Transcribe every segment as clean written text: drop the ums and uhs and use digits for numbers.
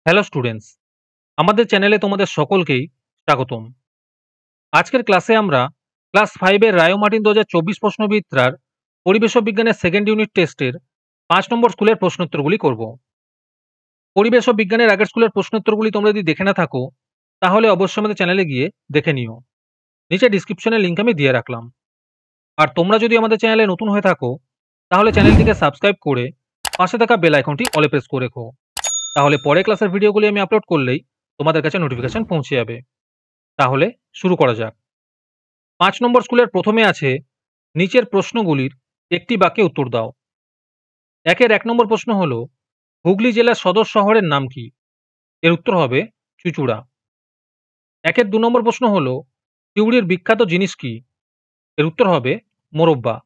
Hello students, আমাদের চ্যানেলে তোমাদের সকলকেই স্বাগতম। আজকের ক্লাসে আমরা ক্লাস 5 এর রায়ো মার্টিন 2024 প্রশ্নবিত্রার পরিবেশ বিজ্ঞানের সেকেন্ড ইউনিট টেস্টের 5 নম্বর স্কুলের প্রশ্নোত্তরগুলি করব। পরিবেশ বিজ্ঞানের আগের স্কুলের প্রশ্নোত্তরগুলি তোমরা যদি দেখে না থাকো তাহলে অবশ্যই আমাদের চ্যানেলে গিয়ে দেখে নিও। নিচে ডিসক্রিপশনে লিঙ্ক আমি দিয়ে রাখলাম। আর তোমরা যদি আমাদের চ্যানেলে নতুন হয়ে থাকো তাহলে চ্যানেলটিকে সাবস্ক্রাইব করে পাশে থাকা বেল আইকনটি অলে প্রেস করে রেখো। তাহলে পরে ক্লাসের ভিডিওগুলি আমি আপলোড করলেই তোমাদের কাছে নোটিফিকেশন পৌঁছে যাবে। তাহলে শুরু করা যাক। 5 নম্বর স্কুলের প্রথমে আছে নিচের প্রশ্নগুলির একটি বাক্যে উত্তর দাও। একের 1 নম্বর প্রশ্ন হলো হুগলি জেলার সদর শহরের নাম কি? এর উত্তর হবে চুঁচুড়া। একের 2 নম্বর প্রশ্ন হলো সিউড়ির বিখ্যাত জিনিস কি? এর উত্তর হবে মোরব্বা।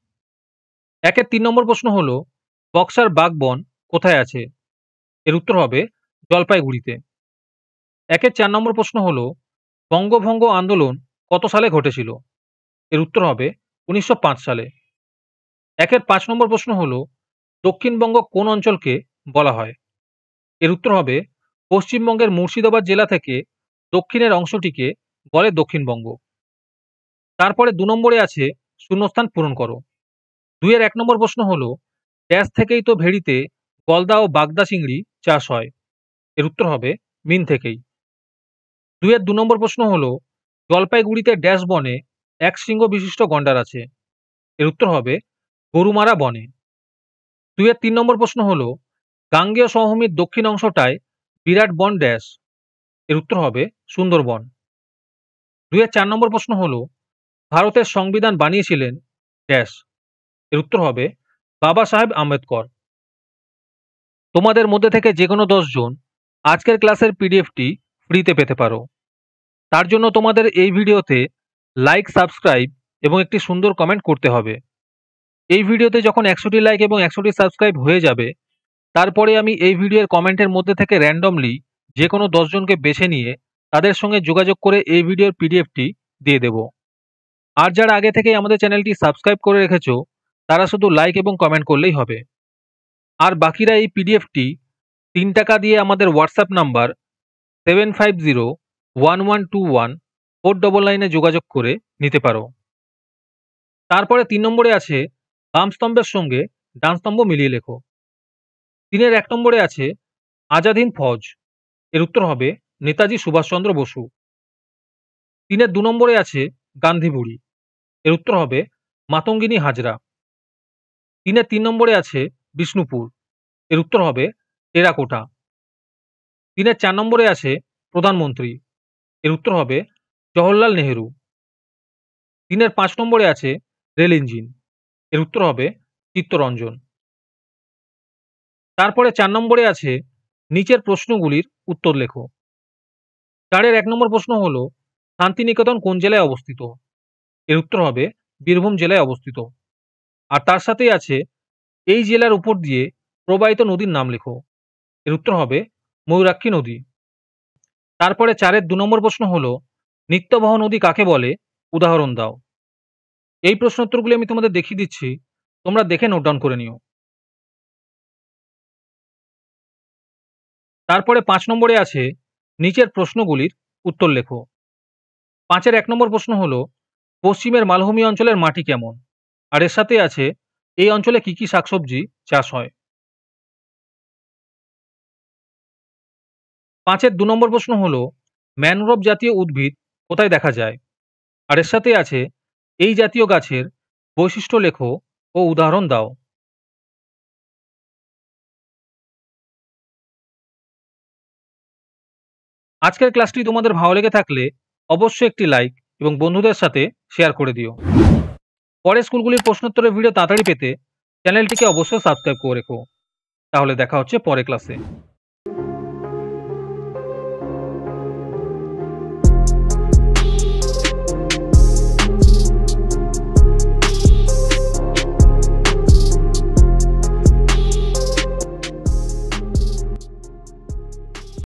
একের 3 নম্বর প্রশ্ন হলো বক্সার বাগবন কোথায় আছে? এর উত্তর হবে জলপাইগুড়িতে। একের 4 নম্বর প্রশ্ন হলো বঙ্গভঙ্গ আন্দোলন কত সালে ঘটেছিল? এর উত্তর হবে 1905 সালে। একের 5 নম্বর প্রশ্ন হলো দক্ষিণবঙ্গ কোন অঞ্চলকে বলা হয়? এর উত্তর হবে পশ্চিমবঙ্গের মুর্শিদাবাদ জেলা থেকে দক্ষিণের অংশটিকে বলে দক্ষিণবঙ্গ। তারপরে 2 নম্বরে আছে শূন্যস্থান পূরণ করো। 2 এর 1 নম্বর প্রশ্ন হলো ড্যাশ থেকেই তো ভেড়িতে গলদা ও বাগদা চিংড়ি চাষ হয়? এর উত্তর হবে মিন থেকেই। 2 এর 2 নম্বর প্রশ্ন হলো জলপাইগুড়িতে ড্যাশ বনে এক শৃঙ্গ বিশিষ্ট গন্ডার আছে? এর উত্তর হবে গরুমারা বনে। 2 এর 3 নম্বর প্রশ্ন হলো গাঙ্গেয় সমভূমির দক্ষিণ অংশটায় বিরাট বন ড্যাশ? এর উত্তর হবে সুন্দরবন। 2 এর 4 নম্বর প্রশ্ন হলো ভারতের সংবিধান বানিয়েছিলেন ড্যাশ? এর উত্তর হবে বাবা সাহেব আম্বেদকর। তোমাদের মধ্যে থেকে যে কোনো 10 জন আজকের ক্লাসের পিডিএফটি ফ্রিতে পেতে পারো। তার জন্য তোমাদের এই ভিডিওতে লাইক, সাবস্ক্রাইব এবং একটি সুন্দর কমেন্ট করতে হবে। এই ভিডিওতে যখন 100টি লাইক এবং 100টি সাবস্ক্রাইব হয়ে যাবে তারপরে আমি এই ভিডিওর কমেন্টের মধ্যে থেকে র্যান্ডমলি যে কোনো 10 জনকে বেছে নিয়ে তাদের সঙ্গে যোগাযোগ করে এই ভিডিওর পিডিএফটি দিয়ে দেব। আর যারা আগে থেকেই আমাদের চ্যানেলটি সাবস্ক্রাইব করে রেখেছো তারা শুধু লাইক এবং কমেন্ট করলেই হবে। আর বাকিরা এই পিডিএফটি 3 টাকা দিয়ে আমাদের হোয়াটসঅ্যাপ নাম্বার 7501121499 যোগাযোগ করে নিতে পারো। তারপরে 3 নম্বরে আছে বাম স্তম্ভের সঙ্গে ডান স্তম্ভ মিলিয়ে লেখো। 3 এর 1 নম্বরে আছে আজাদ হিন্দ ফৌজ? এর উত্তর হবে নেতাজি সুভাষচন্দ্র বসু। 3 এর 2 নম্বরে আছে গান্ধী বুড়ি? এর উত্তর হবে মাতঙ্গিনী হাজরা। 3 এর 3 নম্বরে আছে বিষ্ণুপুর? এর উত্তর হবে টেরাকোটা। 3 এর 4 নম্বরে আছে প্রধানমন্ত্রী? এর উত্তর হবে জওহরলাল নেহেরু। 3 এর 5 নম্বরে আছে রেল ইঞ্জিন? এর উত্তর হবে চিত্তরঞ্জন। তারপরে 4 নম্বরে আছে নিচের প্রশ্নগুলির উত্তর লেখো। 4 এর 1 নম্বর প্রশ্ন হলো শান্তিনিকেতন কোন জেলায় অবস্থিত? এর উত্তর হবে বীরভূম জেলায় অবস্থিত। আর তার সাথেই আছে এই জেলার উপর দিয়ে প্রবাহিত নদীর নাম লেখো। এর উত্তর হবে ময়ূরাক্ষী নদী। তারপরে 4 এর 2 নম্বর প্রশ্ন হলো নিত্যবহ নদী কাকে বলে? উদাহরণ দাও। এই প্রশ্নোত্তরগুলি আমি তোমাদের দেখিয়ে দিচ্ছি, তোমরা দেখে নোট ডাউন করে নিও। তারপরে 5 নম্বরে আছে নিচের প্রশ্নগুলির উত্তর লেখো। 5 এর 1 নম্বর প্রশ্ন হলো পশ্চিমের মালভূমি অঞ্চলের মাটি কেমন? আর এর সাথে আছে এই অঞ্চলে কি কি শাকসবজি চাষ হয়? 5 এর 2 নম্বর প্রশ্ন হলো ম্যানগ্রোভ জাতীয় উদ্ভিদ কোথায় দেখা যায়? আর এর সাথে আছে এই জাতীয় গাছের বৈশিষ্ট্য লেখো ও উদাহরণ দাও। আজকের ক্লাসটি তোমাদের ভালো লেগে থাকলে অবশ্যই একটি লাইক এবং বন্ধুদের সাথে শেয়ার করে দিও। পরের স্কুলগুলির প্রশ্নোত্তরের ভিডিও তাড়াতাড়ি পেতে চ্যানেলটিকে অবশ্যই সাবস্ক্রাইব করে রেখো। তাহলে দেখা হচ্ছে পরের ক্লাসে।